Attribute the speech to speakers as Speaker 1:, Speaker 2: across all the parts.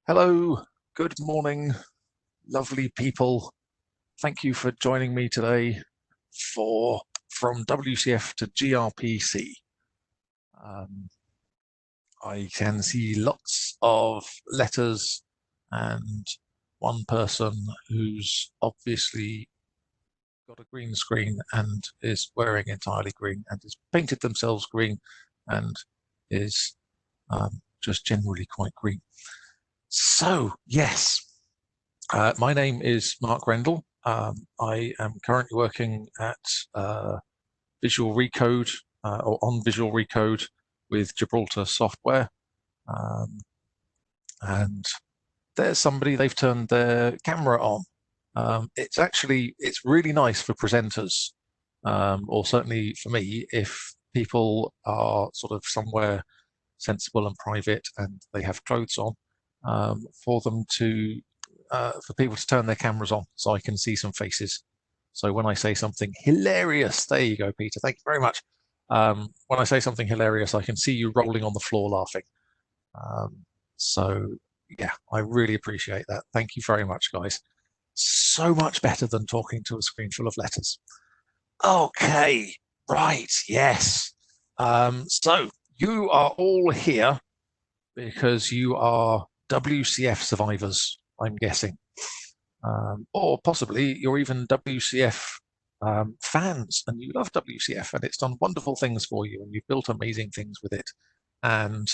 Speaker 1: Hello, good morning, lovely people. Thank you for joining me today for From WCF to gRPC. I can see lots of letters and one person who's obviously got a green screen and is wearing entirely green and has painted themselves green and is just generally quite green. So, yes, my name is Mark Rendle. I am currently working at Visual Recode or on Visual Recode with Gibraltar Software. And there's somebody, they've turned their camera on. It's really nice for presenters, or certainly for me, if people are sort of somewhere sensible and private and they have clothes on, for them to for people to turn their cameras on so I can see some faces. So when I say something hilarious, there you go, Peter, thank you very much. When I say something hilarious, I can see you rolling on the floor laughing. So yeah, I really appreciate that. Thank you very much, guys. So much better than talking to a screen full of letters. Okay, right, yes. So you are all here because you are WCF survivors, I'm guessing. Or possibly you're even WCF fans and you love WCF and it's done wonderful things for you and you've built amazing things with it. And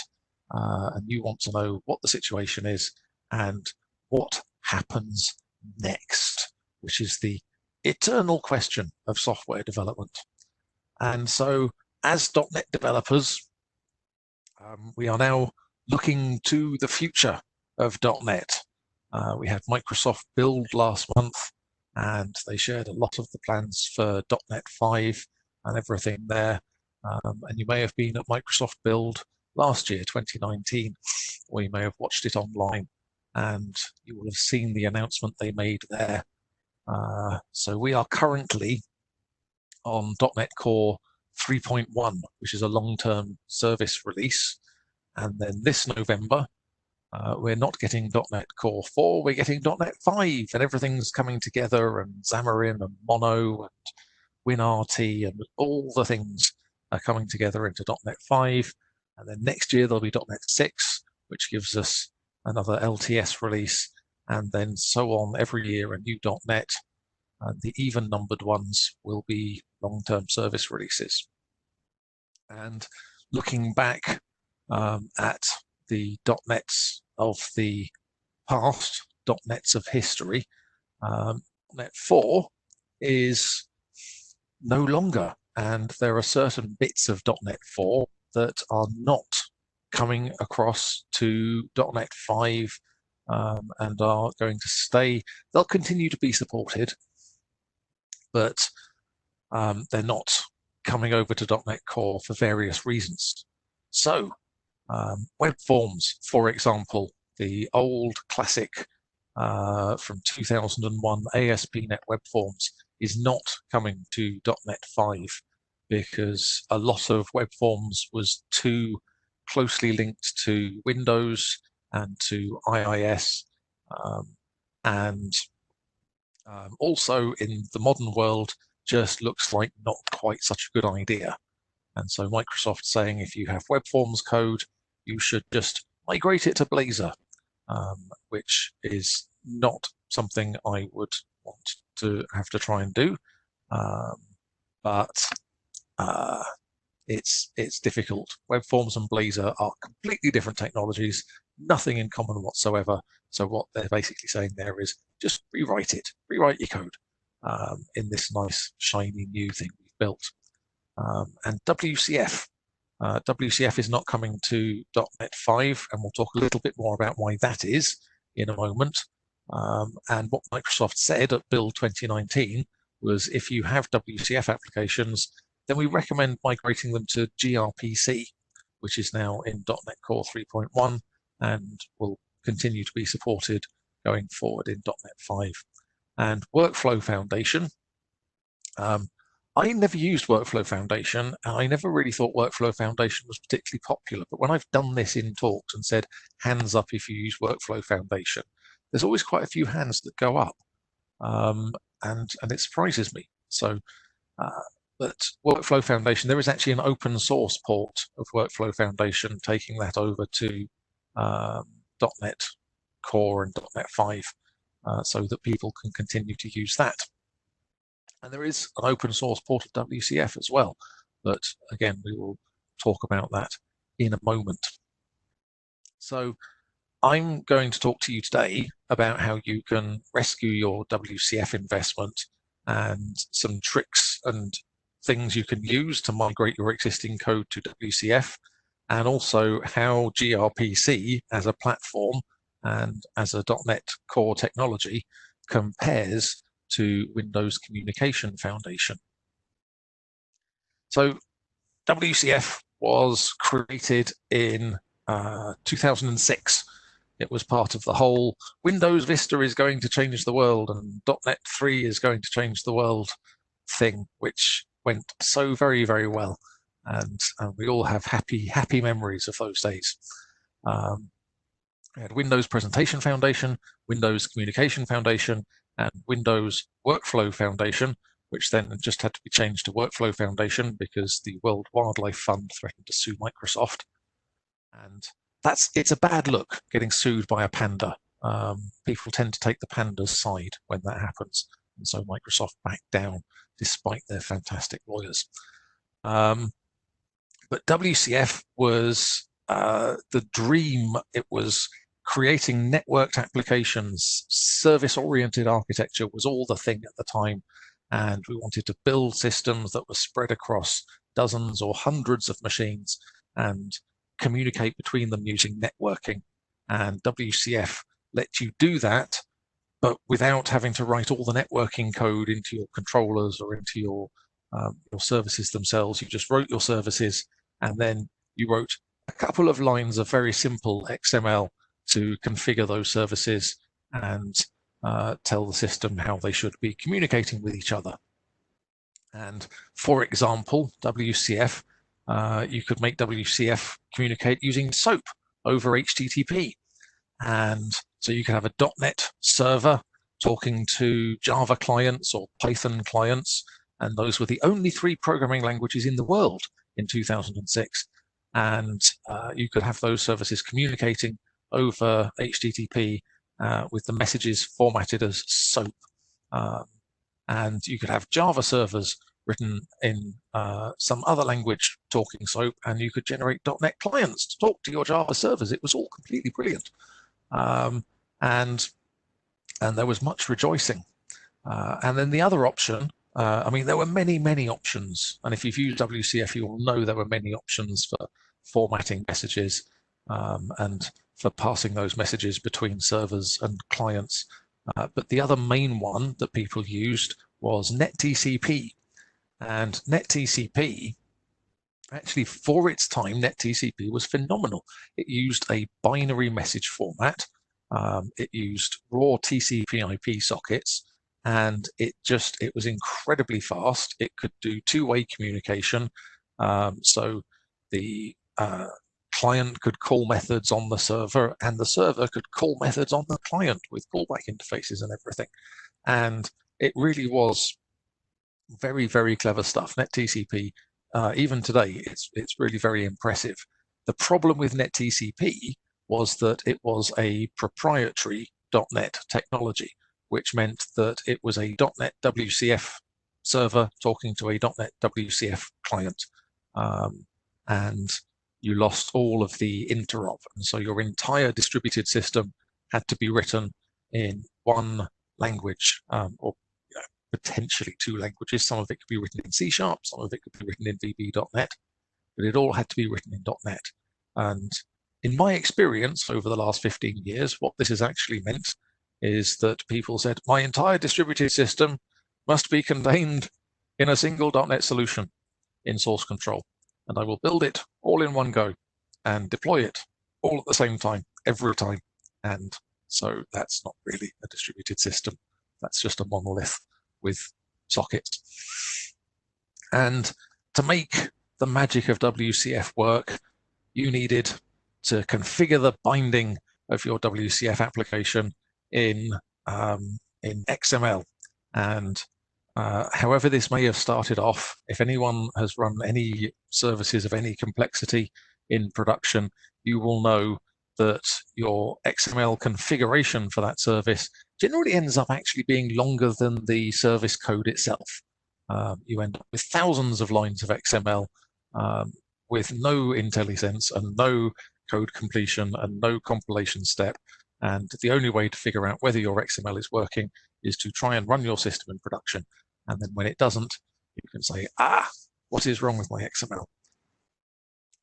Speaker 1: you want to know what the situation is and what happens next, which is the eternal question of software development. And so as .NET developers, we are now looking to the future of .NET. We had Microsoft Build last month, and they shared a lot of the plans for .NET 5 and everything there. And you may have been at Microsoft Build last year, 2019, or you may have watched it online, and you will have seen the announcement they made there. So we are currently on .NET Core 3.1, which is a long-term service release. And then this November, we're not getting .NET Core 4, we're getting .NET 5, and everything's coming together, and Xamarin and Mono and WinRT and all the things are coming together into .NET 5. And then next year there'll be .NET 6, which gives us another LTS release, and then so on every year, a new .NET. And the even-numbered ones will be long-term service releases. And looking back at the .NETs of the past, .NETs of history, .NET 4 is no longer, and there are certain bits of .NET 4 that are not coming across to .NET 5 and are going to stay. They'll continue to be supported, but they're not coming over to .NET Core for various reasons. So web forms, for example, the old classic from 2001 ASP.NET Web Forms is not coming to .NET 5 because a lot of web forms was too closely linked to Windows and to IIS, and also in the modern world just looks like not quite such a good idea. And so Microsoft's saying if you have web forms code, you should just migrate it to Blazor, which is not something I would want to have to try and do, but it's difficult. Web forms and Blazor are completely different technologies, nothing in common whatsoever. So what they're basically saying there is just rewrite it, rewrite your code in this nice shiny new thing we've built. And WCF. WCF is not coming to .NET 5, and we'll talk a little bit more about why that is in a moment. And what Microsoft said at Build 2019 was if you have WCF applications, then we recommend migrating them to gRPC, which is now in .NET Core 3.1 and will continue to be supported going forward in .NET 5. And Workflow Foundation I never used Workflow Foundation, and I never really thought Workflow Foundation was particularly popular. But when I've done this in talks and said, hands up if you use Workflow Foundation, there's always quite a few hands that go up, and it surprises me. So, but Workflow Foundation, there is actually an open source port of Workflow Foundation, taking that over to .NET Core and .NET 5, so that people can continue to use that. And there is an open source port of WCF as well, but again, we will talk about that in a moment. So I'm going to talk to you today about how you can rescue your WCF investment and some tricks and things you can use to migrate your existing code to WCF, and also how gRPC as a platform and as a .NET Core technology compares to Windows Communication Foundation. So WCF was created in 2006. It was part of the whole Windows Vista is going to change the world and .NET 3 is going to change the world thing, which went so very, very well. And we all have happy memories of those days. We had Windows Presentation Foundation, Windows Communication Foundation, and Windows Workflow Foundation, which then just had to be changed to Workflow Foundation because the World Wildlife Fund threatened to sue Microsoft. And it's a bad look getting sued by a panda. People tend to take the panda's side when that happens. And so Microsoft backed down despite their fantastic lawyers. But WCF was the dream. It was creating networked applications. Service-oriented architecture was all the thing at the time. And we wanted to build systems that were spread across dozens or hundreds of machines and communicate between them using networking. And WCF let you do that, but without having to write all the networking code into your controllers or into your services themselves. You just wrote your services, and then you wrote a couple of lines of very simple XML to configure those services and tell the system how they should be communicating with each other. And for example, WCF, you could make WCF communicate using SOAP over HTTP. And so you could have a .NET server talking to Java clients or Python clients, and those were the only 3 programming languages in the world in 2006. And you could have those services communicating over HTTP with the messages formatted as SOAP. And you could have Java servers written in some other language talking SOAP, and you could generate .NET clients to talk to your Java servers. It was all completely brilliant. And there was much rejoicing. And then the other option, I mean, there were many options. And if you've used WCF, you will know there were many options for formatting messages and for passing those messages between servers and clients. But the other main one that people used was NetTCP. And NetTCP, actually for its time, NetTCP was phenomenal. It used a binary message format. It used raw TCP/IP sockets, and it was incredibly fast. It could do 2-way communication. So the client could call methods on the server, and the server could call methods on the client with callback interfaces and everything. And it really was very clever stuff. NetTCP, even today, it's really very impressive. The problem with NetTCP was that it was a proprietary .NET technology, which meant that it was a .NET WCF server talking to a .NET WCF client. And you lost all of the interop. And so your entire distributed system had to be written in one language, or potentially 2 languages. Some of it could be written in C#, some of it could be written in VB.NET, but it all had to be written in .NET. And in my experience over the last 15 years, what this has actually meant is that people said, my entire distributed system must be contained in a single .NET solution in source control. And I will build it all in one go and deploy it all at the same time, every time. And so that's not really a distributed system. That's just a monolith with sockets. And to make the magic of WCF work, you needed to configure the binding of your WCF application in XML. And however this may have started off, if anyone has run any services of any complexity in production, you will know that your XML configuration for that service generally ends up actually being longer than the service code itself. You end up with thousands of lines of XML with no IntelliSense and no code completion and no compilation step. And the only way to figure out whether your XML is working is to try and run your system in production. And then when it doesn't, you can say, what is wrong with my XML?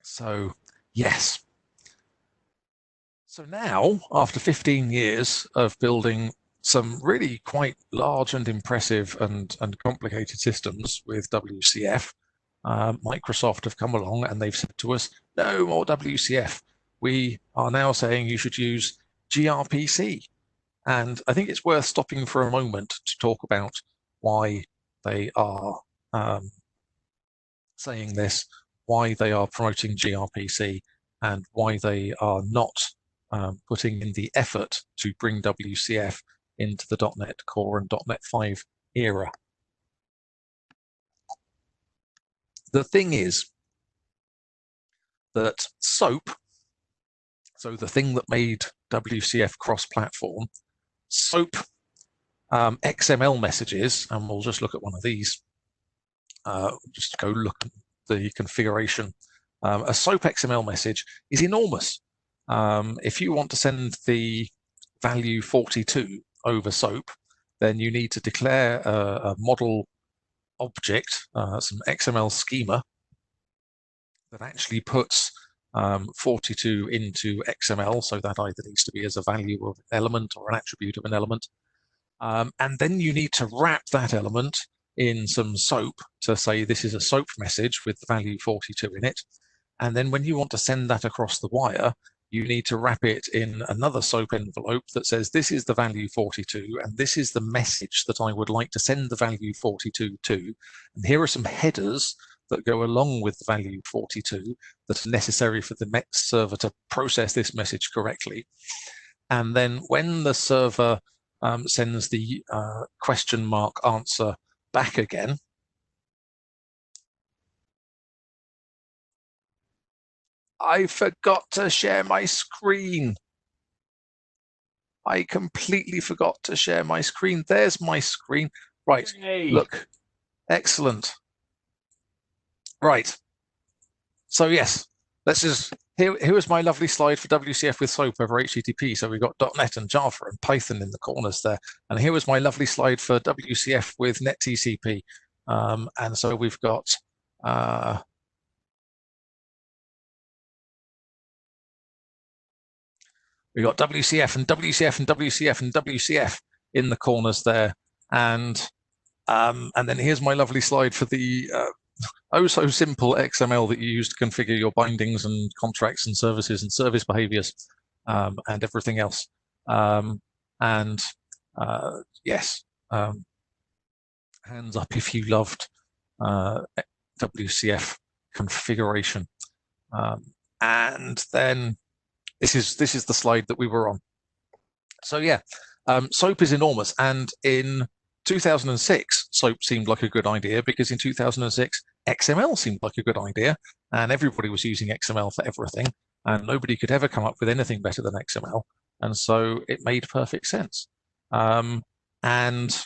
Speaker 1: So yes. So now, after 15 years of building some really quite large and impressive and complicated systems with WCF, Microsoft have come along and they've said to us, no more WCF. We are now saying you should use gRPC. And I think it's worth stopping for a moment to talk about why they are saying this, why they are promoting gRPC, and why they are not putting in the effort to bring WCF into the .NET Core and .NET 5 era. The thing is that SOAP, so the thing that made WCF cross-platform, SOAP XML messages, and we'll just look at one of these, just go look at the configuration. A SOAP XML message is enormous. If you want to send the value 42 over SOAP, then you need to declare a model object, some XML schema that actually puts 42 into XML, so that either needs to be as a value of an element or an attribute of an element. And then you need to wrap that element in some SOAP to say this is a SOAP message with the value 42 in it. And then when you want to send that across the wire, you need to wrap it in another SOAP envelope that says this is the value 42 and this is the message that I would like to send the value 42 to. And here are some headers that go along with the value 42 that are necessary for the next server to process this message correctly. And then when the server sends the question mark answer back again, I forgot to share my screen. I completely forgot to share my screen. There's my screen. Right, hey. Look, excellent. Right, so yes, let's just, here is my lovely slide for WCF with SOAP over HTTP. So we've got .NET and Java and Python in the corners there. And here was my lovely slide for WCF with NetTCP. And so we've got, WCF and WCF and WCF and WCF in the corners there. And then here's my lovely slide for the oh so simple XML that you use to configure your bindings and contracts and services and service behaviors and everything else. Yes, hands up if you loved WCF configuration. And then this is the slide that we were on. So yeah, SOAP is enormous, and in 2006, SOAP seemed like a good idea because in 2006, XML seemed like a good idea, and everybody was using XML for everything, and nobody could ever come up with anything better than XML, and so it made perfect sense. NetTCP,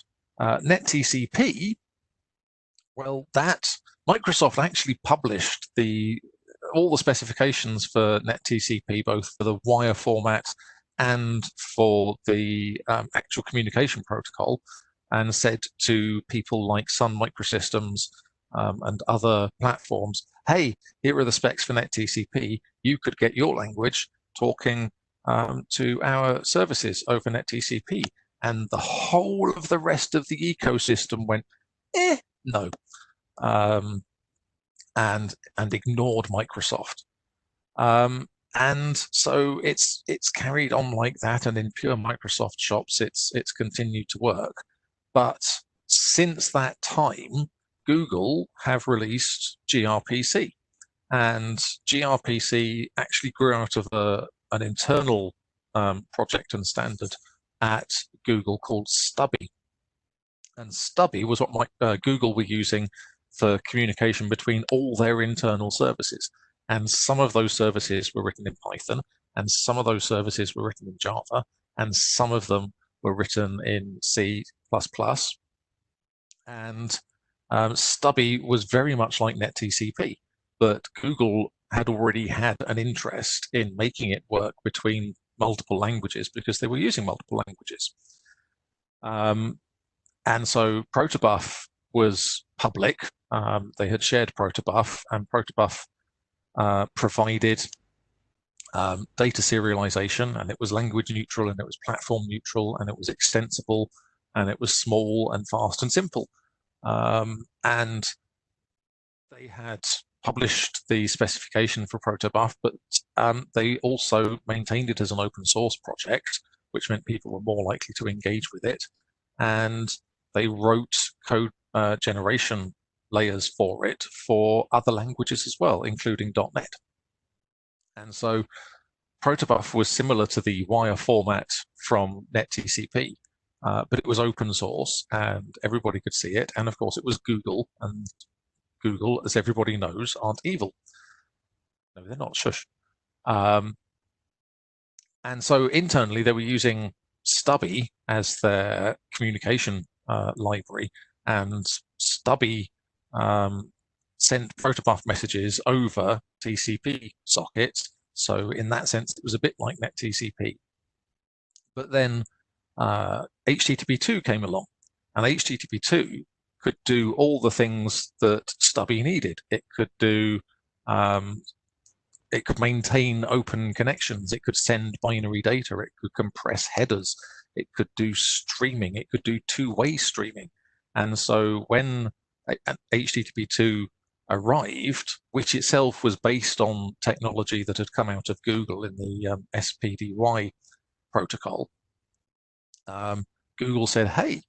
Speaker 1: well, that Microsoft actually published all the specifications for NetTCP, both for the wire format and for the actual communication protocol, and said to people like Sun Microsystems and other platforms, hey, here are the specs for NetTCP. You could get your language talking to our services over NetTCP. And the whole of the rest of the ecosystem went, no, and ignored Microsoft. And so it's carried on like that, and in pure Microsoft shops, it's continued to work. But since that time, Google have released gRPC, and gRPC actually grew out of an internal project and standard at Google called Stubby. And Stubby was what Google were using for communication between all their internal services. And some of those services were written in Python, and some of those services were written in Java, and some of them were written in C++. And Stubby was very much like NetTCP, but Google had already had an interest in making it work between multiple languages because they were using multiple languages. And so Protobuf was public. They had shared Protobuf, and Protobuf provided data serialization, and it was language neutral, and it was platform neutral, and it was extensible, and it was small and fast and simple. And they had published the specification for Protobuf, but they also maintained it as an open source project, which meant people were more likely to engage with it. And they wrote code generation layers for it for other languages as well, including .NET. And so Protobuf was similar to the wire format from NetTCP, but it was open source and everybody could see it. And of course, it was Google, and Google, as everybody knows, aren't evil. No, they're not. Shush. And so internally, they were using Stubby as their communication library, and Stubby sent Protobuf messages over TCP sockets. So in that sense, it was a bit like NetTCP. But then HTTP2 came along, and HTTP2 could do all the things that Stubby needed. It could do, it could maintain open connections. It could send binary data. It could compress headers. It could do streaming. It could do two-way streaming. And so when HTTP2 arrived, which itself was based on technology that had come out of Google in the SPDY protocol, Google said, hey,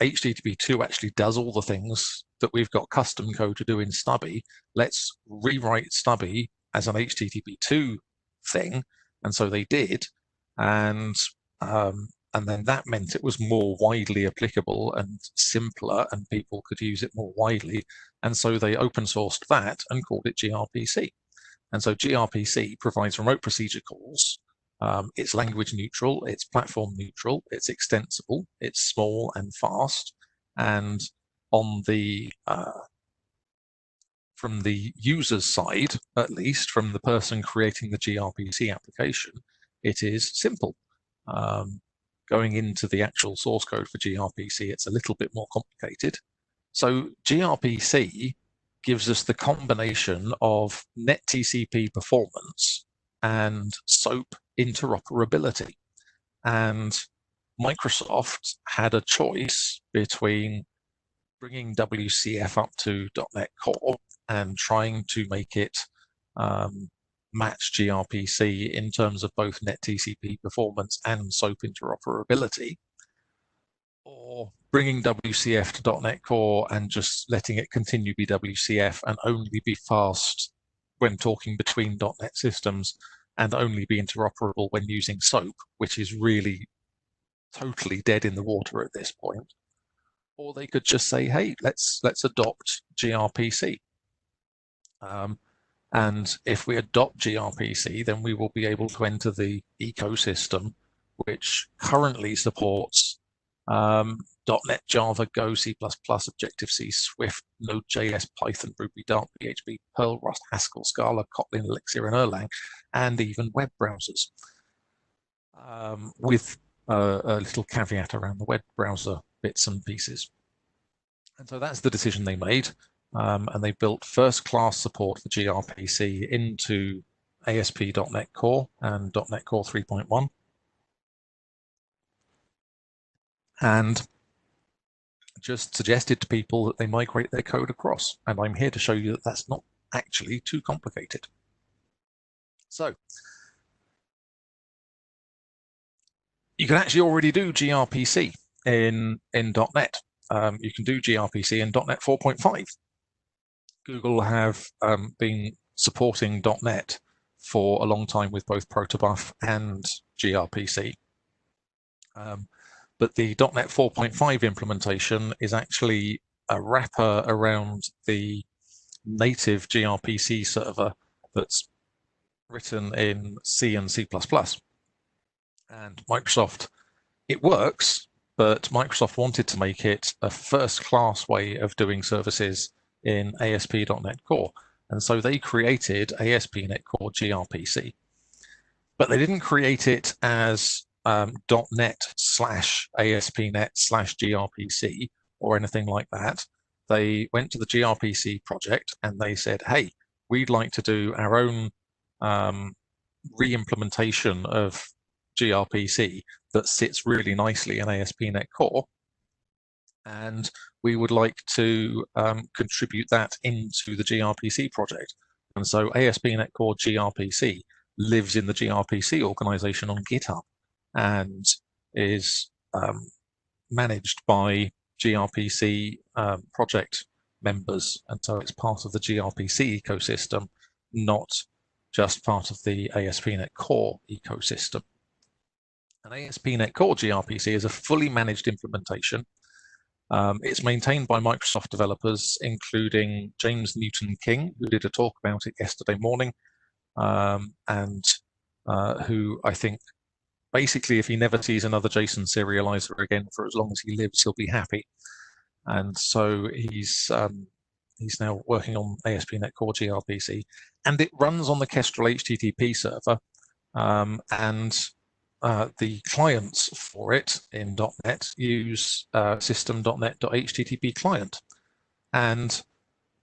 Speaker 1: HTTP2 actually does all the things that we've got custom code to do in Stubby. Let's rewrite Stubby as an HTTP2 thing. And so they did. And then that meant it was more widely applicable and simpler, and people could use it more widely. And so they open sourced that and called it gRPC. And so gRPC provides remote procedure calls. It's language neutral, it's platform neutral, it's extensible, it's small and fast. And on the from the user's side, at least from the person creating the gRPC application, it is simple. Going into the actual source code for gRPC, it's a little bit more complicated. So gRPC gives us the combination of NetTCP performance and SOAP interoperability. And Microsoft had a choice between bringing WCF up to .NET Core and trying to make it match gRPC in terms of both NetTCP performance and SOAP interoperability, or bringing WCF to .NET Core and just letting it continue to be WCF and only be fast when talking between .NET systems and only be interoperable when using SOAP, which is really totally dead in the water at this point. Or they could just say, hey, let's adopt gRPC. And if we adopt gRPC, then we will be able to enter the ecosystem, which currently supports .NET, Java, Go, C++, Objective-C, Swift, Node.js, Python, Ruby, Dart, PHP, Perl, Rust, Haskell, Scala, Kotlin, Elixir, and Erlang, and even web browsers, with a little caveat around the web browser bits and pieces. And so that's the decision they made. And they built first-class support for gRPC into ASP.NET Core and .NET Core 3.1. And just suggested to people that they migrate their code across. And I'm here to show you that that's not actually too complicated. So you can actually already do gRPC in .NET. you can do gRPC in .NET 4.5. Google have been supporting .NET for a long time with both Protobuf and gRPC. But the .NET 4.5 implementation is actually a wrapper around the native gRPC server that's written in C and C++. And Microsoft, it works, but Microsoft wanted to make it a first-class way of doing services in ASP.NET Core. And so they created ASP.NET Core gRPC. But they didn't create it as .NET/ASP.NET/gRPC or anything like that. They went to the gRPC project and they said, hey, we'd like to do our own re-implementation of gRPC that sits really nicely in ASP.NET Core. And we would like to contribute that into the gRPC project. And so ASP.NET Core gRPC lives in the gRPC organization on GitHub and is managed by gRPC project members. And so it's part of the gRPC ecosystem, not just part of the ASP.NET Core ecosystem. And ASP.NET Core gRPC is a fully managed implementation. It's maintained by Microsoft developers, including James Newton King, who did a talk about it yesterday morning, and who I think basically, if he never sees another JSON serializer again for as long as he lives, he'll be happy. And so he's now working on ASP.NET Core gRPC, and it runs on the Kestrel HTTP server, and the clients for it in .NET use system.net.http client. And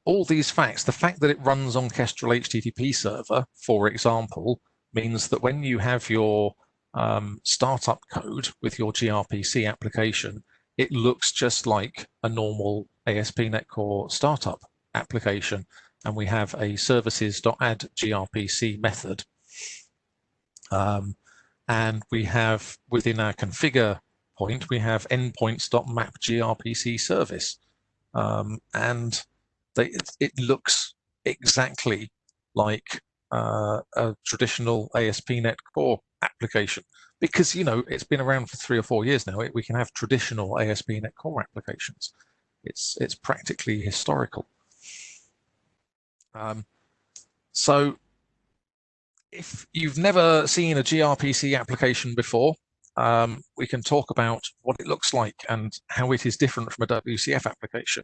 Speaker 1: all these facts, the fact that it runs on Kestrel HTTP server, for example, means that when you have your startup code with your gRPC application, it looks just like a normal ASP.NET Core startup application. And we have a services.add gRPC method. And we have, within our configure point, we have endpoints.map gRPC service. And it looks exactly like a traditional ASP.NET Core application, because it's been around for 3 or 4 years now. We can have traditional ASP.NET Core applications. It's practically historical. So if you've never seen a gRPC application before, we can talk about what it looks like and how it is different from a WCF application.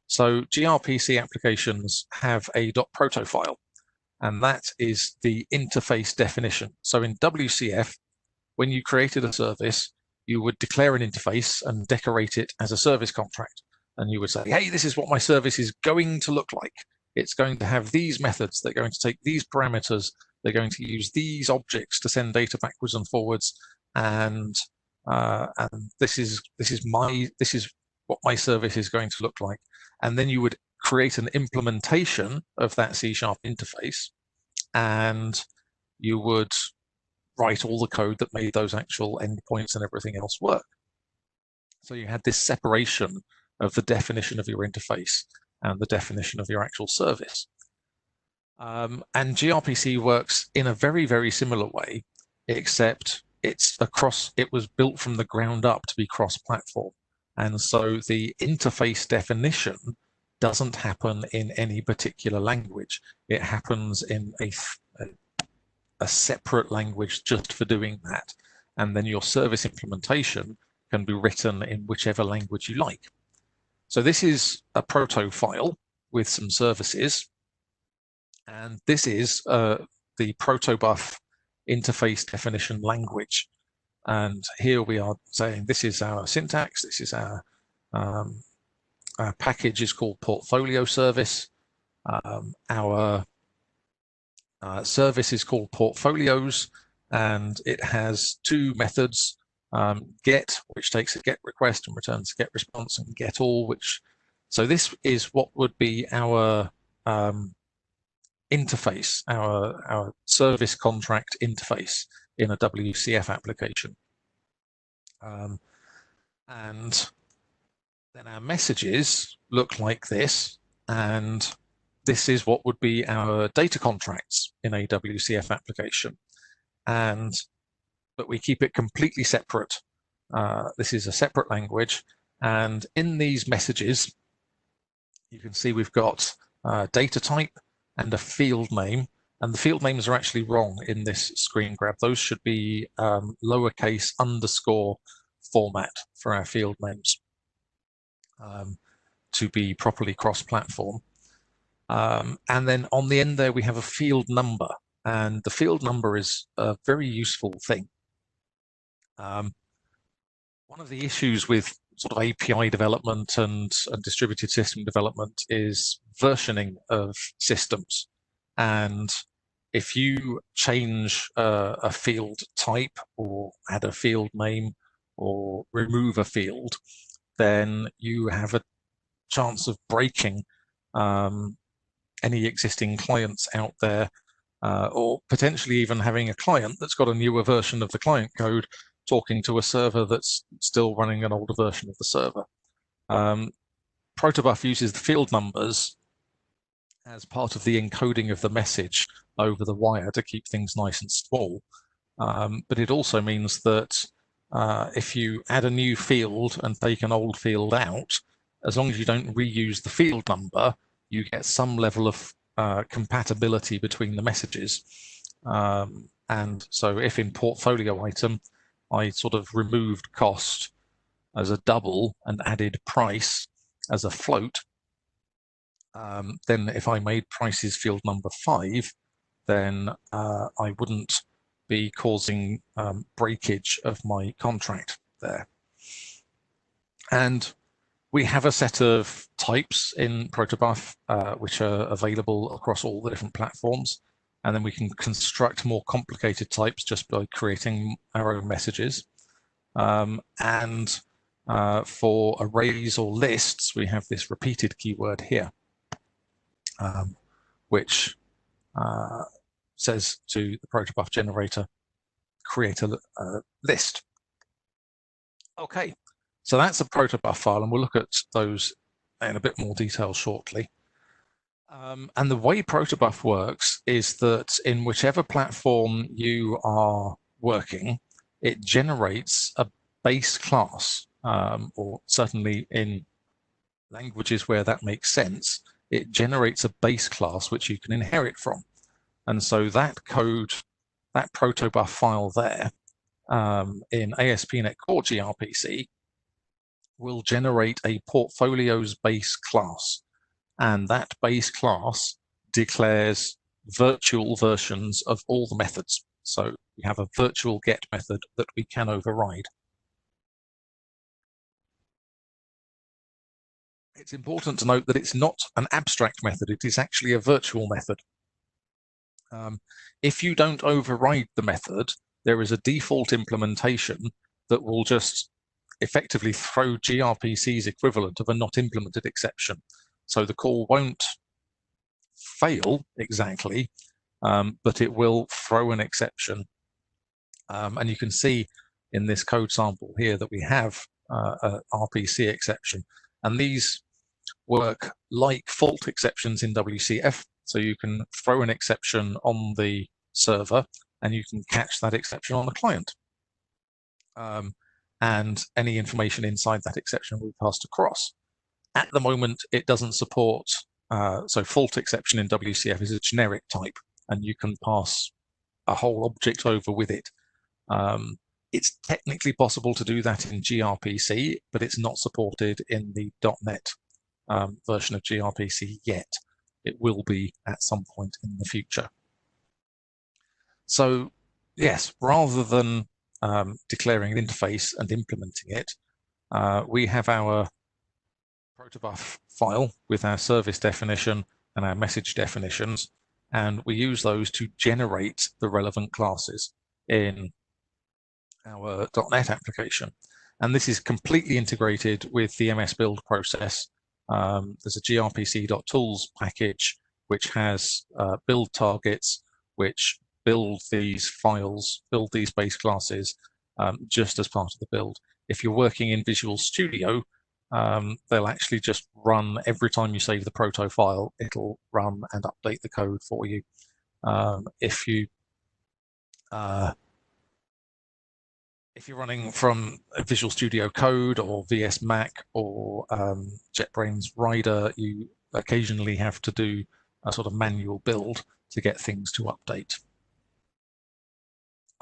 Speaker 1: So gRPC applications have a .proto file, and that is the interface definition. So in WCF, when you created a service, you would declare an interface and decorate it as a service contract. And you would say, hey, this is what my service is going to look like. It's going to have these methods. They're going to take these parameters. They're going to use these objects to send data backwards and forwards. And this is what my service is going to look like. And then you would create an implementation of that C# interface, and you would write all the code that made those actual endpoints and everything else work. So you had this separation of the definition of your interface and the definition of your actual service. And gRPC works in a very, very similar way, except it was built from the ground up to be cross-platform. And so the interface definition doesn't happen in any particular language. It happens in a separate language just for doing that. And then your service implementation can be written in whichever language you like. So this is a proto file with some services. And this is the Protobuf interface definition language. And here we are saying this is our syntax. This is our package is called portfolio service. Our service is called portfolios, and it has 2 methods, get, which takes a get request and returns a get response, and get all, so this is what would be our interface, our service contract interface in a WCF application. And Then our messages look like this, and this is what would be our data contracts in a WCF application. But we keep it completely separate. This is a separate language, and in these messages, you can see we've got data type and a field name, and the field names are actually wrong in this screen grab. Those should be lowercase underscore format for our field names to be properly cross-platform. And then on the end there, we have a field number, and the field number is a very useful thing. One of the issues with sort of API development and distributed system development is versioning of systems. And if you change a field type or add a field name or remove a field, then you have a chance of breaking any existing clients out there, or potentially even having a client that's got a newer version of the client code talking to a server that's still running an older version of the server. Protobuf uses the field numbers as part of the encoding of the message over the wire to keep things nice and small. But it also means that if you add a new field and take an old field out, as long as you don't reuse the field number, you get some level of compatibility between the messages. And so if in portfolio item, I sort of removed cost as a double and added price as a float, then if I made prices field number 5, then I wouldn't be causing breakage of my contract there. And we have a set of types in Protobuf which are available across all the different platforms. And then we can construct more complicated types just by creating our own messages. And for arrays or lists, we have this repeated keyword here, which says to the Protobuf generator, create a list. Okay, so that's a Protobuf file, and we'll look at those in a bit more detail shortly. And the way Protobuf works is that in whichever platform you are working, it generates a base class, or certainly in languages where that makes sense, it generates a base class which you can inherit from. And so that code, that Protobuf file there, in ASP.NET Core gRPC, will generate a portfolio's base class. And that base class declares virtual versions of all the methods. So we have a virtual get method that we can override. It's important to note that it's not an abstract method, it is actually a virtual method. If you don't override the method, there is a default implementation that will just effectively throw gRPC's equivalent of a not implemented exception. So the call won't fail exactly, but it will throw an exception. And you can see in this code sample here that we have a RPC exception. And these work like fault exceptions in WCF. So you can throw an exception on the server and you can catch that exception on the client. And any information inside that exception will be passed across. At the moment, it doesn't support, so fault exception in WCF is a generic type, and you can pass a whole object over with it. It's technically possible to do that in gRPC, but it's not supported in the .NET version of gRPC yet. It will be at some point in the future. So yes, rather than declaring an interface and implementing it, we have our Protobuf file with our service definition and our message definitions, and we use those to generate the relevant classes in our .NET application. And this is completely integrated with the MS build process. There's a grpc.tools package which has build targets which build these files, build these base classes just as part of the build. If you're working in Visual Studio, they'll actually just run every time you save the proto file. It'll run and update the code for you. If you're running from Visual Studio Code or VS Mac or JetBrains Rider, you occasionally have to do a sort of manual build to get things to update.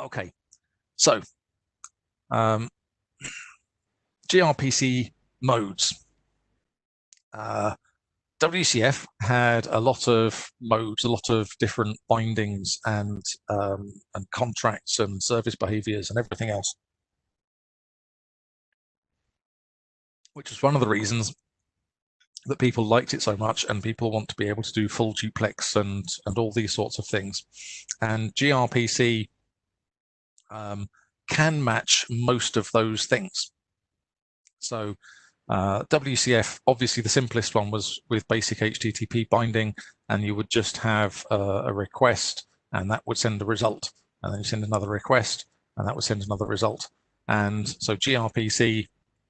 Speaker 1: Okay, so gRPC modes. WCF had a lot of modes, a lot of different bindings and contracts and service behaviors and everything else, which is one of the reasons that people liked it so much, and people want to be able to do full duplex and all these sorts of things. And gRPC can match most of those things. So WCF, obviously the simplest one was with basic HTTP binding, and you would just have a request and that would send a result, and then you send another request and that would send another result. And so gRPC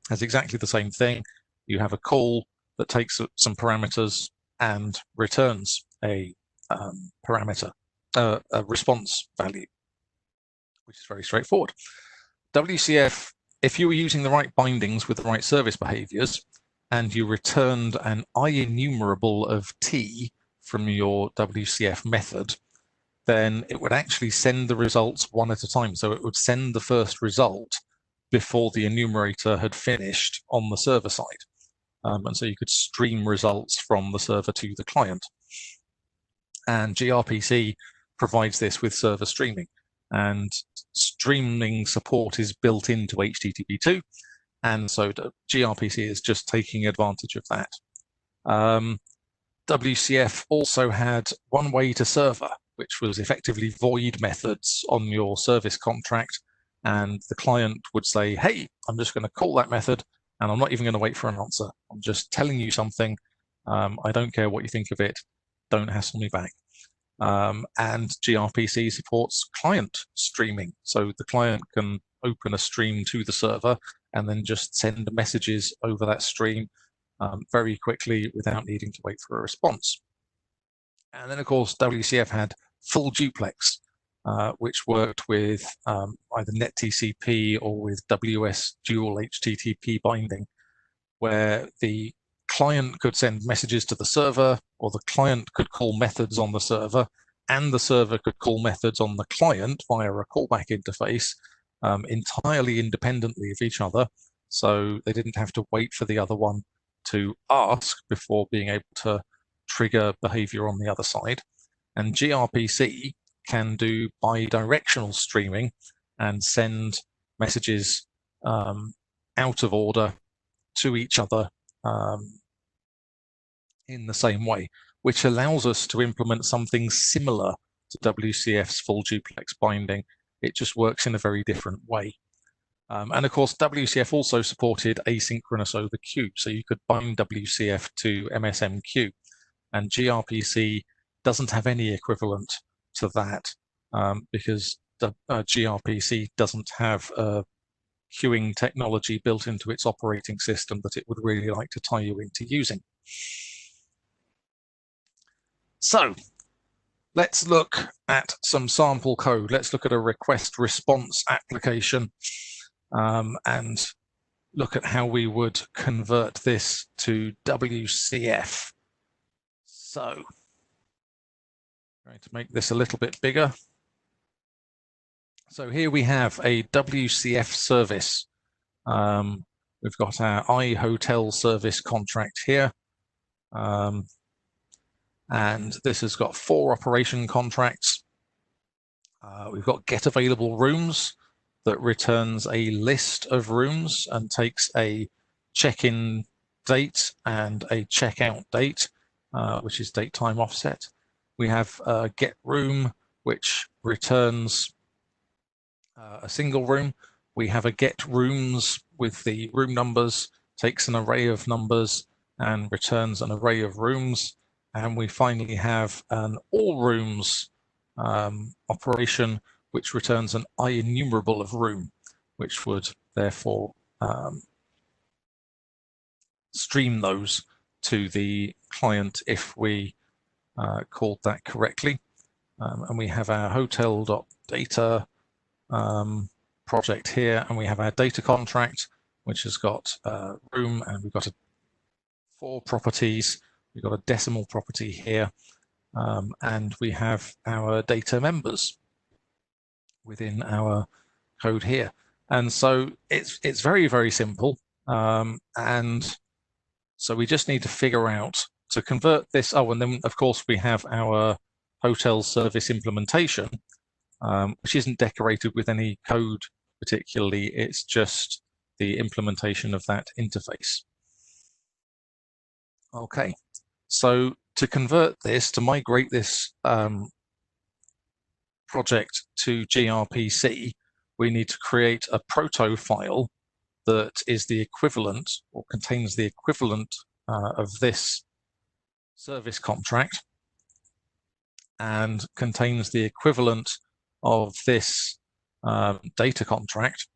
Speaker 1: has exactly the same thing. You have a call that takes some parameters and returns a parameter, a response value, which is very straightforward. WCF, if you were using the right bindings with the right service behaviors and you returned an IEnumerable of T from your WCF method, then it would actually send the results one at a time. So it would send the first result before the enumerator had finished on the server side. And so you could stream results from the server to the client. And gRPC provides this with server streaming. And streaming support is built into HTTP2. And so gRPC is just taking advantage of that. WCF also had one-way to server, which was effectively void methods on your service contract. And the client would say, hey, I'm just going to call that method, and I'm not even going to wait for an answer. I'm just telling you something. I don't care what you think of it. Don't hassle me back. And gRPC supports client streaming. So the client can open a stream to the server and then just send messages over that stream very quickly without needing to wait for a response. And then, of course, WCF had full duplex, which worked with either NetTCP or with WS dual HTTP binding, where the client could send messages to the server, or the client could call methods on the server, and the server could call methods on the client via a callback interface entirely independently of each other. So they didn't have to wait for the other one to ask before being able to trigger behavior on the other side. And gRPC can do bi-directional streaming and send messages out of order to each other in the same way, which allows us to implement something similar to WCF's full duplex binding. It just works in a very different way. And of course, WCF also supported asynchronous over queue, so you could bind WCF to MSMQ, and gRPC doesn't have any equivalent to that because the gRPC doesn't have a queuing technology built into its operating system that it would really like to tie you into using. So let's look at some sample code. Let's look at a request response application and look at how we would convert this to WCF. So I'm going to make this a little bit bigger. So here we have a WCF service. We've got our iHotel service contract here. And this has got 4 operation contracts. We've got get available rooms that returns a list of rooms and takes a check-in date and a checkout date, which is date time offset. We have get room, which returns a single room. We have a get rooms with the room numbers, takes an array of numbers and returns an array of rooms. And we finally have an all rooms operation, which returns an IEnumerable of room, which would therefore stream those to the client if we called that correctly. And we have our hotel.data project here, and we have our data contract, which has got room, and we've got 4 properties. We've got a decimal property here, and we have our data members within our code here. And so it's very, very simple. And so we just need to figure out to convert this. Oh, and then of course we have our hotel service implementation, which isn't decorated with any code particularly. It's just the implementation of that interface. Okay, so to convert this, to migrate this project to gRPC, we need to create a proto file that is the equivalent, or contains the equivalent of this service contract, and contains the equivalent of this data contract.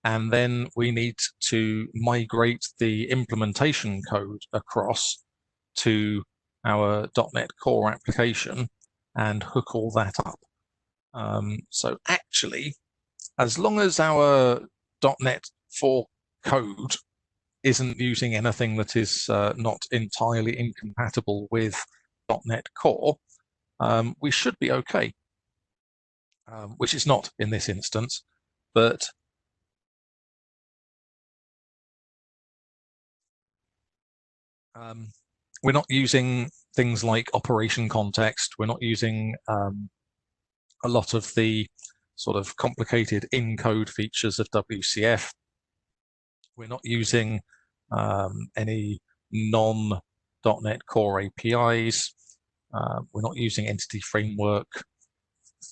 Speaker 1: And then we need to migrate the implementation code across to our .NET Core application and hook all that up. So actually, as long as our .NET 4 code isn't using anything that is not entirely incompatible with .NET Core, we should be okay, which is not in this instance, but we're not using things like operation context. We're not using a lot of the sort of complicated in-code features of WCF. We're not using any non.NET Core APIs. We're not using Entity Framework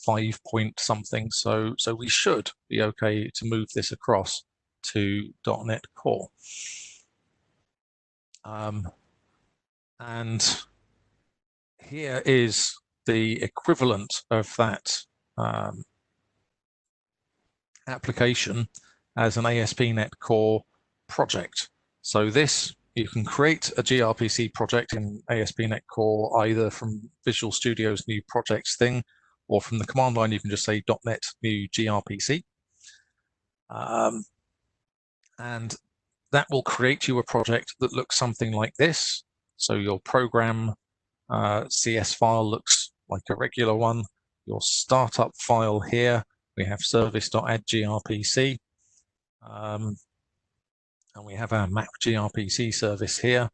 Speaker 1: 5 point something. So we should be okay to move this across to .NET Core. And here is the equivalent of that application as an ASP.NET Core project. So this, you can create a gRPC project in ASP.NET Core either from Visual Studio's new projects thing, or from the command line you can just say .NET new gRPC. And that will create you a project that looks something like this. So your program CS file looks like a regular one. Your startup file here, we have service.add.grpc. And we have our map gRPC service here,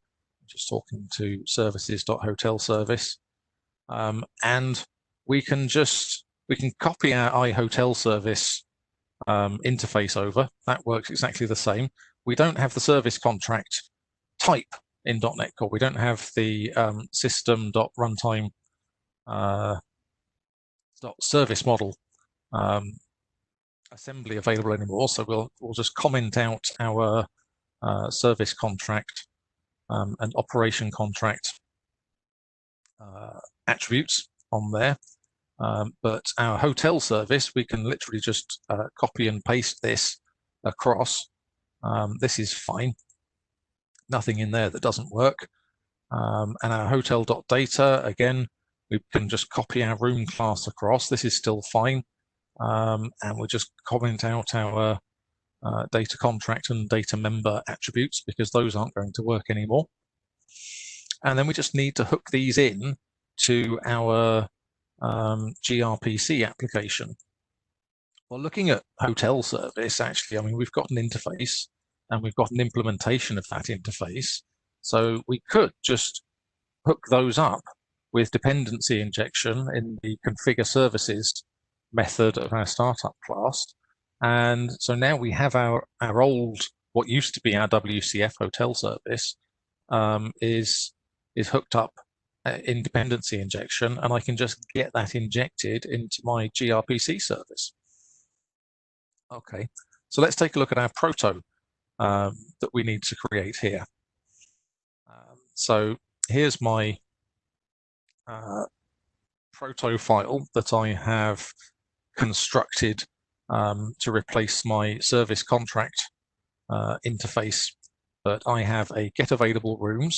Speaker 1: just talking to services.hotelservice. And we can copy our iHotelService interface over. That works exactly the same. We don't have the service contract type in .NET Core. We don't have the system.runtime .service model assembly available anymore. So we'll just comment out our service contract and operation contract attributes on there. But our hotel service, we can literally just copy and paste this across. This is fine. Nothing in there that doesn't work. And our hotel.data, again, we can just copy our room class across. This is still fine. And we'll just comment out our data contract and data member attributes, because those aren't going to work anymore. And then we just need to hook these in to our gRPC application. Well, looking at hotel service, actually, I mean, we've got an interface and we've got an implementation of that interface. So we could just hook those up with dependency injection in the configure services method of our startup class. And so now we have our old, what used to be our WCF hotel service is hooked up in dependency injection, and I can just get that injected into my gRPC service. Okay, so let's take a look at our proto that we need to create here. So here's my proto file that I have constructed to replace my service contract interface but I have a getAvailableRooms,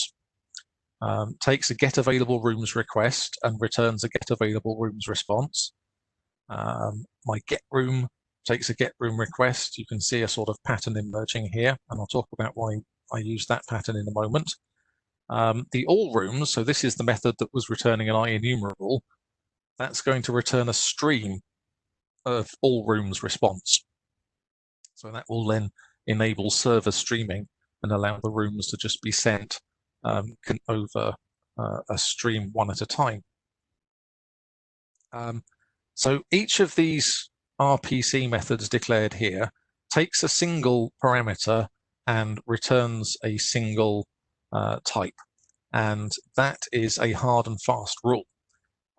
Speaker 1: takes a getAvailableRooms request and returns a getAvailableRooms response. My getRoom takes a getRoom request. You can see a sort of pattern emerging here, and I'll talk about why I use that pattern in a moment. The allRooms, so this is the method that was returning an IEnumerable, that's going to return a stream of allRooms response. So that will then enable server streaming and allow the rooms to just be sent over a stream one at a time. So each of these RPC methods declared here takes a single parameter and returns a single type. And that is a hard and fast rule.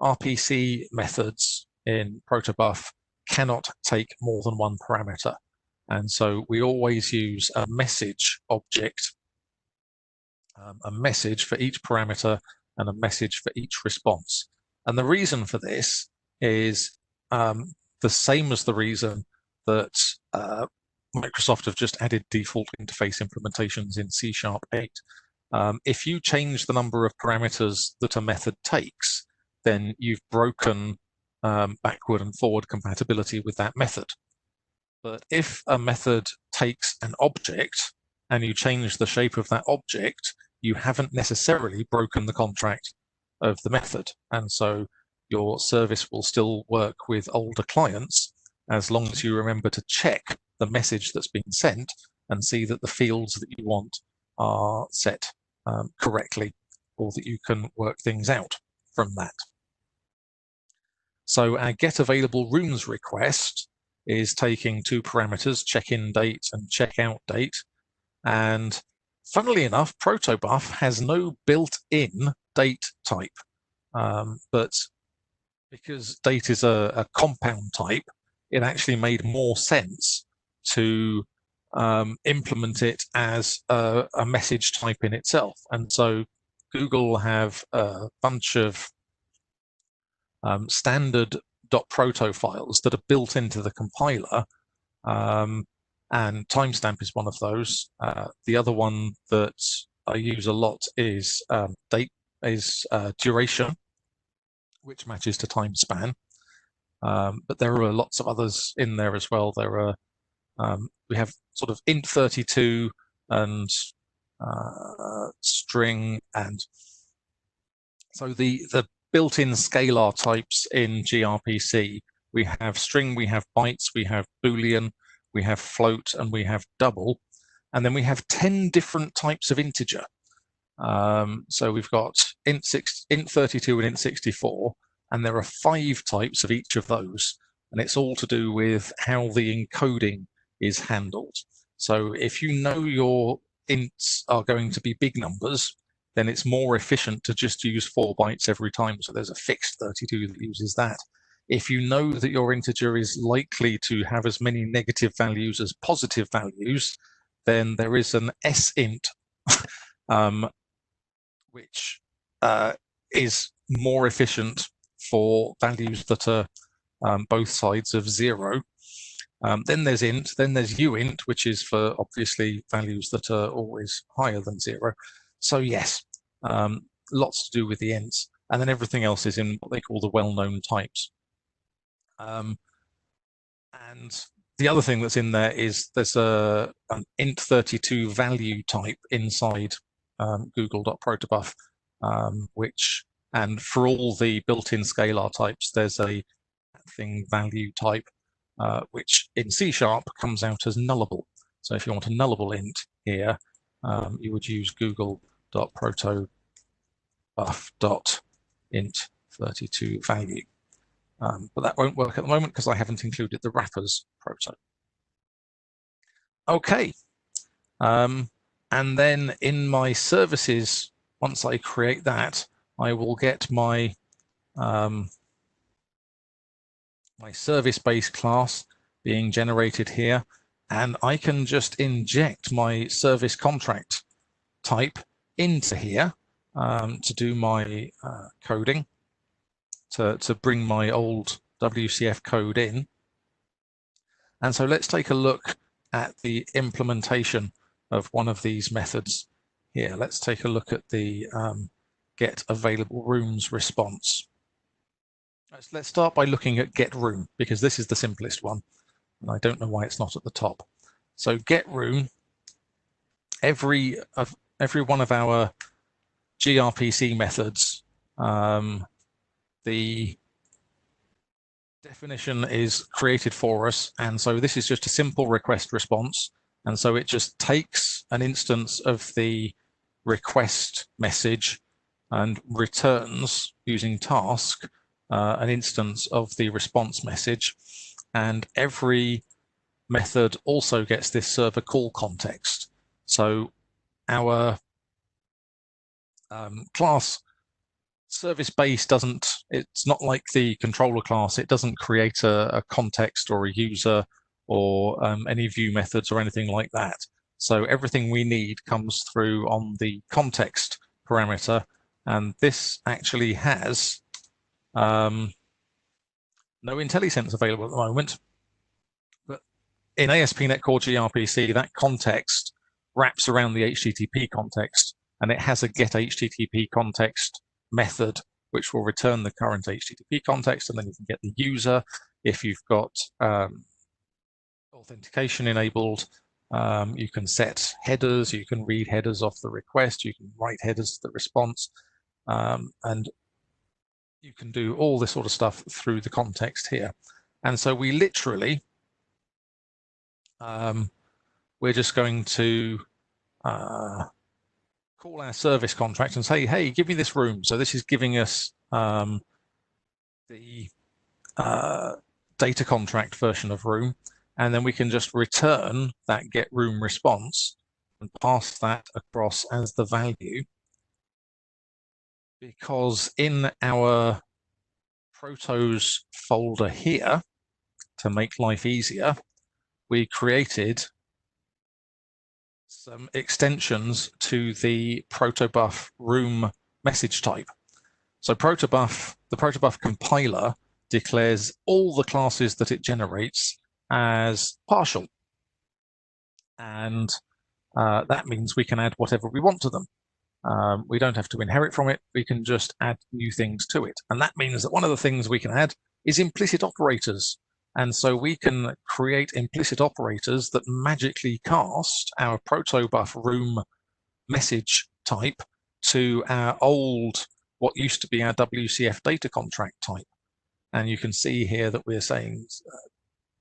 Speaker 1: RPC methods in Protobuf cannot take more than one parameter. And so we always use a message object, a message for each parameter and a message for each response. And the reason for this is the same as the reason that Microsoft have just added default interface implementations in C# 8. If you change the number of parameters that a method takes, then you've broken backward and forward compatibility with that method. But if a method takes an object and you change the shape of that object, you haven't necessarily broken the contract of the method. And so your service will still work with older clients as long as you remember to check the message that's been sent and see that the fields that you want are set correctly, or that you can work things out from that. So our getAvailableRooms request is taking two parameters, check-in date and check-out date. And funnily enough, Protobuf has no built-in date type. But because date is a compound type, it actually made more sense to implement it as a message type in itself. And so Google have a bunch of standard .proto files that are built into the compiler, and timestamp is one of those. The other one that I use a lot is duration, which matches to time span. But there are lots of others in there as well. There are we have sort of int32 and string, and so the built-in scalar types in gRPC, we have string, we have bytes, we have Boolean, we have float, and we have double, and then we have 10 different types of integer. So we've got int32 and int64, and there are 5 types of each of those, and it's all to do with how the encoding is handled. So if you know your ints are going to be big numbers, then it's more efficient to just use 4 bytes every time. So there's a fixed 32 that uses that. If you know that your integer is likely to have as many negative values as positive values, then there is an sint, which is more efficient for values that are both sides of 0. Then there's int, then there's uint, which is for obviously values that are always higher than 0. So yes, lots to do with the ints, and then everything else is in what they call the well-known types. And the other thing that's in there is there's an int32 value type inside google.protobuf, and for all the built-in scalar types, there's a thing value type, which in C# comes out as nullable. So if you want a nullable int here, you would use google.protobuf.int32 value. But that won't work at the moment because I haven't included the wrappers proto. Okay. And then in my services, once I create that, I will get my my service-based class being generated here, and I can just inject my service contract type into here to do my coding, to bring my old WCF code in. And so let's take a look at the implementation of one of these methods here. Let's take a look at the get available rooms response. Let's start by looking at get room, because this is the simplest one, and I don't know why it's not at the top. So get room, every one of our gRPC methods, the definition is created for us, and so this is just a simple request response, and so it just takes an instance of the request message and returns using task an instance of the response message, and every method also gets this server call context. So our class service base it's not like the controller class. It doesn't create a context or a user or any view methods or anything like that. So everything we need comes through on the context parameter, and this actually has no IntelliSense available at the moment. But in ASP.NET Core gRPC, that context wraps around the HTTP context, and it has a get HTTP context method which will return the current HTTP context, and then you can get the user. If you've got authentication enabled, you can set headers, you can read headers off the request, you can write headers to the response, and you can do all this sort of stuff through the context here. And so we literally, we're just going to call our service contract and say, hey, give me this room. So this is giving us the data contract version of room, and then we can just return that get room response and pass that across as the value, because in our protos folder here, to make life easier, we created some extensions to the Protobuf room message type. So Protobuf, the Protobuf compiler declares all the classes that it generates as partial. And that means we can add whatever we want to them. We don't have to inherit from it. We can just add new things to it. And that means that one of the things we can add is implicit operators. And so we can create implicit operators that magically cast our Protobuf room message type to our old, what used to be our WCF data contract type. And you can see here that we're saying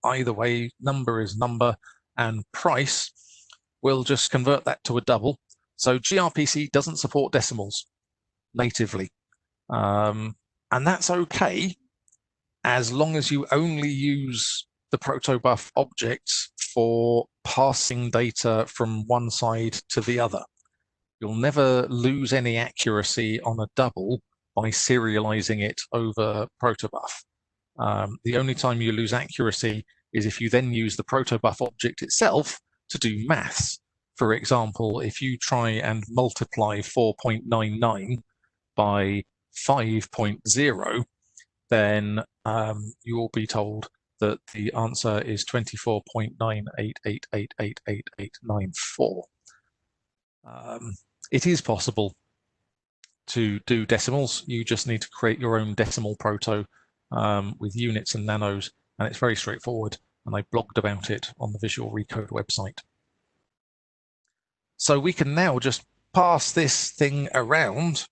Speaker 1: either way, number is number, and price, we'll just convert that to a double. So gRPC doesn't support decimals natively. And that's okay, as long as you only use the Protobuf objects for passing data from one side to the other. You'll never lose any accuracy on a double by serializing it over Protobuf. The only time you lose accuracy is if you then use the Protobuf object itself to do maths. For example, if you try and multiply 4.99 by 5.0, then you will be told that the answer is 24.9888888894. It is possible to do decimals. You just need to create your own decimal proto with units and nanos, and it's very straightforward, and I blogged about it on the Visual Recode website. So we can now just pass this thing around.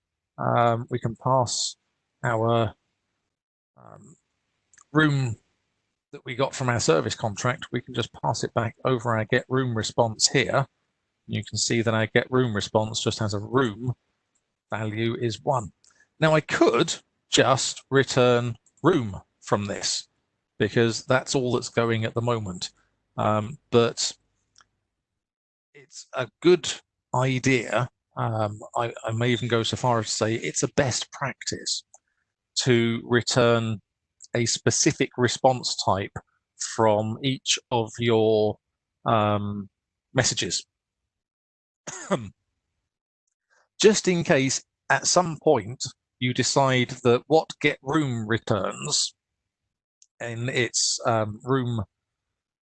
Speaker 1: We can pass our room that we got from our service contract. We can just pass it back over our get room response here. You can see that our get room response just has a room value is 1. Now I could just return room from this, because that's all that's going at the moment. But it's a good idea. I may even go so far as to say it's a best practice to return a specific response type from each of your messages. Just in case at some point you decide that what get room returns in its room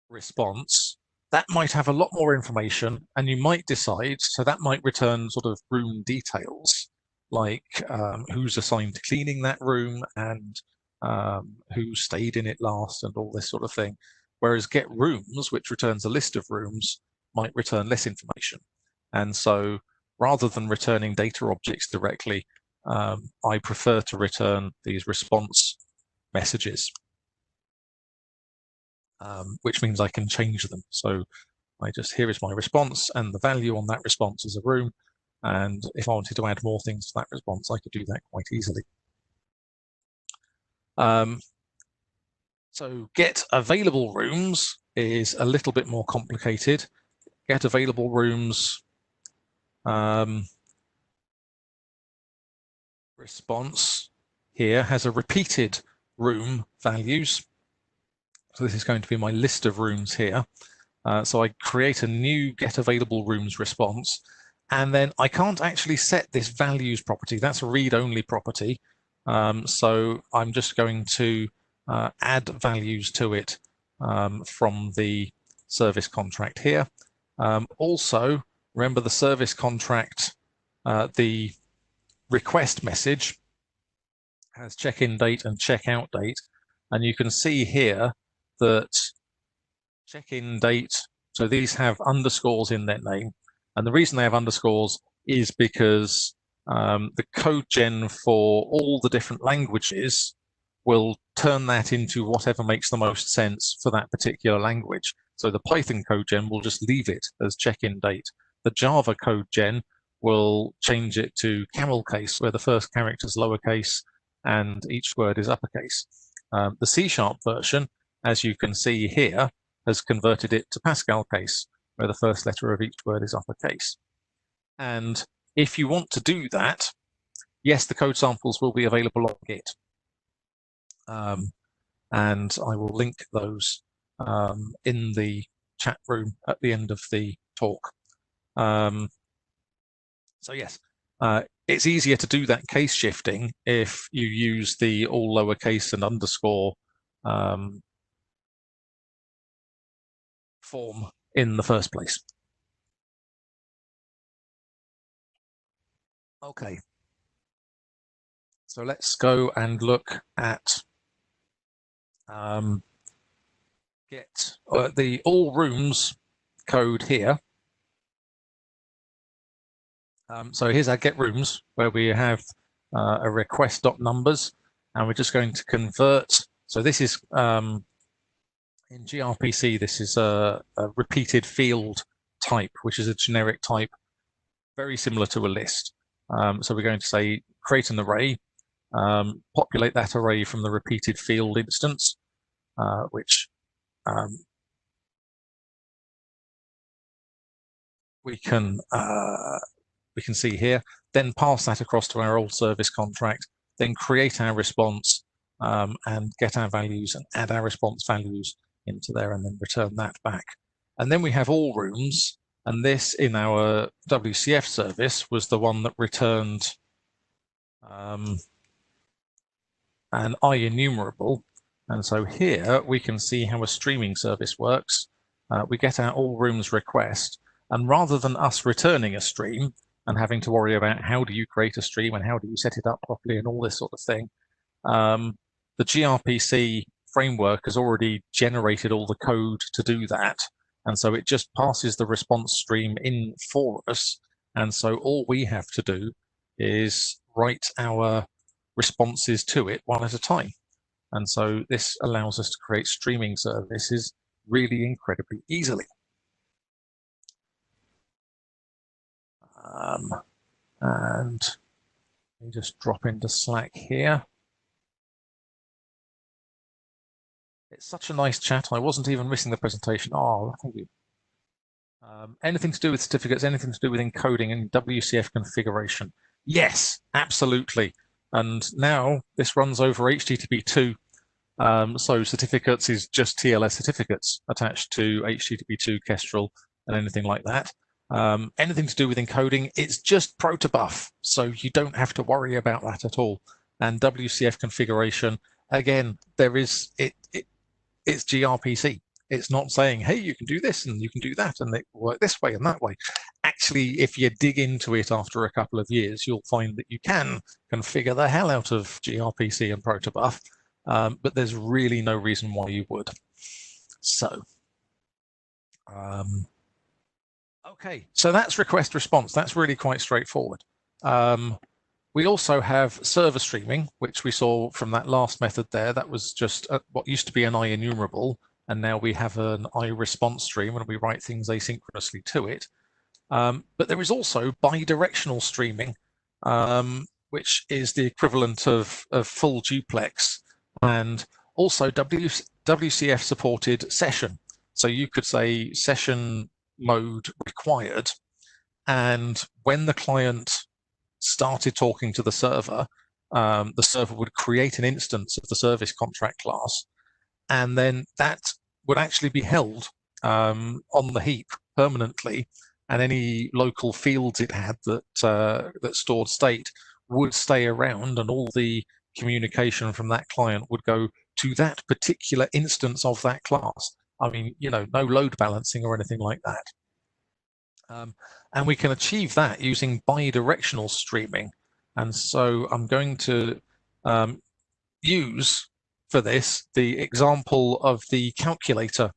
Speaker 1: response that might have a lot more information, and you might decide, so that might return sort of room details, like who's assigned to cleaning that room and who stayed in it last and all this sort of thing. Whereas get rooms, which returns a list of rooms, might return less information. And so rather than returning data objects directly, I prefer to return these response messages, which means I can change them. So here is my response, and the value on that response is a room. And if I wanted to add more things to that response, I could do that quite easily. So get available rooms is a little bit more complicated. Get available rooms response here has a repeated room values. So this is going to be my list of rooms here. So I create a new get available rooms response, and then I can't actually set this values property. That's a read-only property. So I'm just going to add values to it from the service contract here. Also, remember the service contract, the request message has check-in date and check-out date, and you can see here that check-in date, so these have underscores in their name, and the reason they have underscores is because the code gen for all the different languages will turn that into whatever makes the most sense for that particular language. So the Python code gen will just leave it as check-in date. The Java code gen will change it to camel case, where the first character is lowercase and each word is uppercase. The C# version, as you can see here, has converted it to Pascal case, where the first letter of each word is uppercase. And if you want to do that, yes, the code samples will be available on Git. And I will link those in the chat room at the end of the talk. So yes, it's easier to do that case shifting if you use the all lowercase and underscore form in the first place. Okay, so let's go and look at get the all rooms code here. So here's our get rooms, where we have a request.numbers, and we're just going to convert. So this is in gRPC, this is a repeated field type, which is a generic type, very similar to a list. So we're going to say create an array, populate that array from the repeated field instance, which we can see here, then pass that across to our old service contract, then create our response and get our values and add our response values into there, and then return that back. And then we have all rooms, and this in our WCF service was the one that returned an IEnumerable. And so here we can see how a streaming service works. We get our all rooms request, and rather than us returning a stream and having to worry about how do you create a stream and how do you set it up properly and all this sort of thing, the gRPC framework has already generated all the code to do that. And so it just passes the response stream in for us. And so all we have to do is write our responses to it one at a time. And so this allows us to create streaming services really incredibly easily. And let me just drop into Slack here. It's such a nice chat. I wasn't even missing the presentation. Oh, thank you. Anything to do with certificates, anything to do with encoding and WCF configuration? Yes, absolutely. And now this runs over HTTP2. So certificates is just TLS certificates attached to HTTP2, Kestrel, and anything like that. Anything to do with encoding, it's just Protobuf. So you don't have to worry about that at all. And WCF configuration, again, there is it's gRPC. It's not saying, hey, you can do this and you can do that and they work this way and that way. Actually, if you dig into it after a couple of years, you'll find that you can configure the hell out of gRPC and Protobuf, but there's really no reason why you would. So, okay, so that's request response. That's really quite straightforward. We also have server streaming, which we saw from that last method there. That was just what used to be an IEnumerable, and now we have an iResponse stream, and we write things asynchronously to it. But there is also bi-directional streaming, which is the equivalent of full duplex, and also WCF supported session. So you could say session mode required, and when the client started talking to the server would create an instance of the service contract class, and then that would actually be held on the heap permanently, and any local fields it had that stored state would stay around, and all the communication from that client would go to that particular instance of that class. I mean, no load balancing or anything like that. And we can achieve that using bi-directional streaming. And so I'm going to use for this the example of the calculator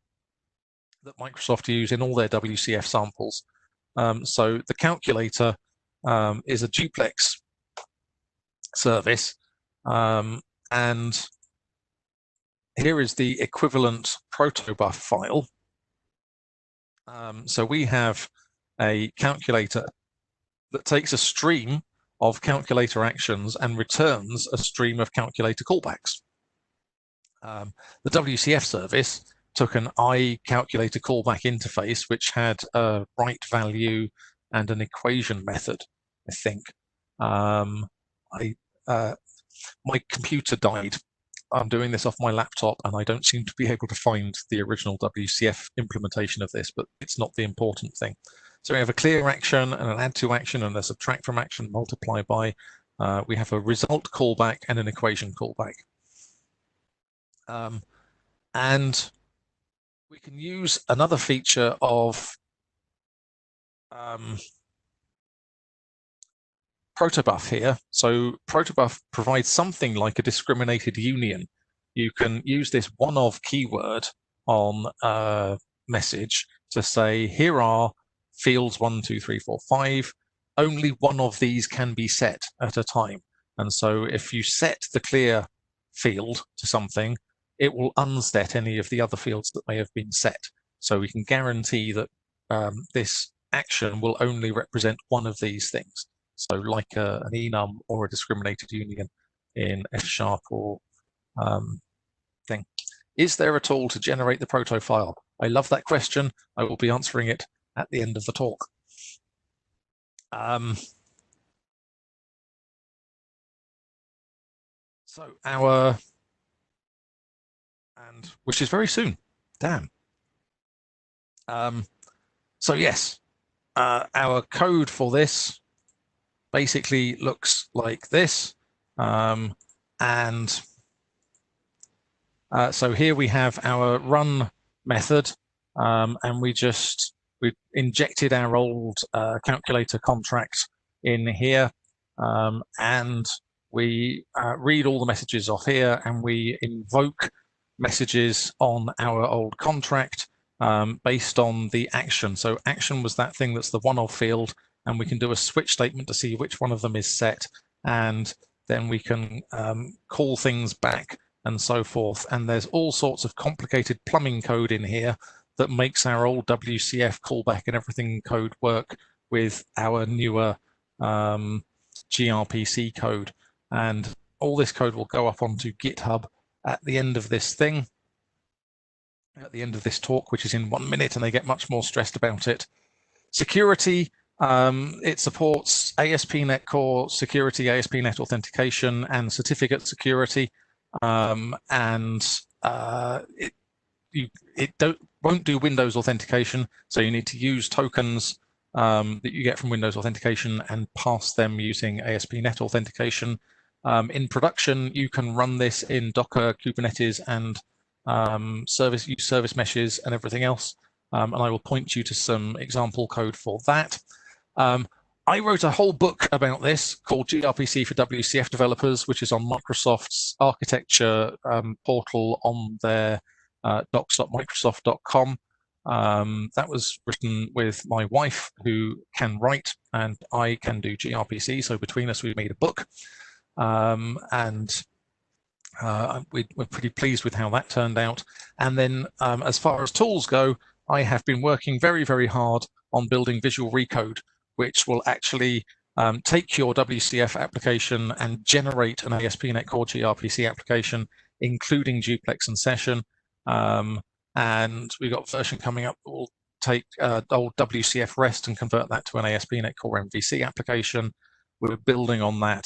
Speaker 1: that Microsoft use in all their WCF samples. So the calculator is a duplex service, and here is the equivalent Protobuf file. So we have a calculator that takes a stream of calculator actions and returns a stream of calculator callbacks. The WCF service took an iCalculator callback interface, which had a write value and an equation method, I think. My computer died. I'm doing this off my laptop, and I don't seem to be able to find the original WCF implementation of this, but it's not the important thing. So we have a clear action and an add to action and a subtract from action, multiply by. We have a result callback and an equation callback. And we can use another feature of Protobuf here. So Protobuf provides something like a discriminated union. You can use this one-of keyword on a message to say, here are fields 1, 2, 3, 4, 5. Only one of these can be set at a time. And so if you set the clear field to something, it will unset any of the other fields that may have been set. So we can guarantee that this action will only represent one of these things. So like an enum or a discriminated union in F# or thing. Is there a tool to generate the proto file? I love that question. I will be answering it at the end of the talk. So which is very soon, damn. So yes, our code for this basically looks like this. So here we have our run method, and we injected our old calculator contract in here, and we read all the messages off here, and we invoke messages on our old contract based on the action. So action was that thing that's the one-of field, and we can do a switch statement to see which one of them is set, and then we can call things back and so forth. And there's all sorts of complicated plumbing code in here that makes our old WCF callback and everything code work with our newer gRPC code. And all this code will go up onto GitHub at the end of this thing, at the end of this talk, which is in 1 minute, and they get much more stressed about it. Security, it supports ASP.NET Core security, ASP.NET authentication, and certificate security. It won't do Windows authentication, so you need to use tokens that you get from Windows authentication and pass them using ASP.NET authentication. In production, you can run this in Docker, Kubernetes, and service meshes and everything else. And I will point you to some example code for that. I wrote a whole book about this called gRPC for WCF developers, which is on Microsoft's architecture portal on their docs.microsoft.com. That was written with my wife, who can write, and I can do gRPC. So between us, we made a book. And we're pretty pleased with how that turned out. And then as far as tools go, I have been working very, very hard on building Visual Recode, which will actually take your WCF application and generate an ASP.NET Core gRPC application, including duplex and session. And we've got a version coming up that will take old WCF REST and convert that to an ASP.NET Core MVC application. We're building on that.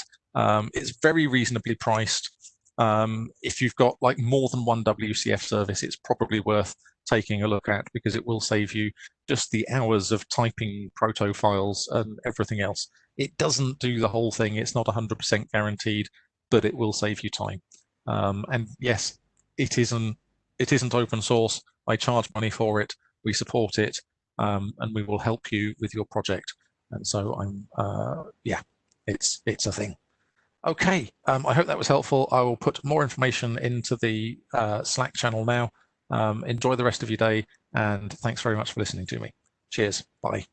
Speaker 1: It's very reasonably priced. If you've got like more than one WCF service, it's probably worth taking a look at, because it will save you just the hours of typing proto files and everything else. It doesn't do the whole thing. It's not 100% guaranteed, but it will save you time. And yes, it isn't open source. I charge money for it. We support it, and we will help you with your project. And so yeah, it's a thing. Okay, I hope that was helpful. I will put more information into the Slack channel now. Enjoy the rest of your day, and thanks very much for listening to me. Cheers. Bye.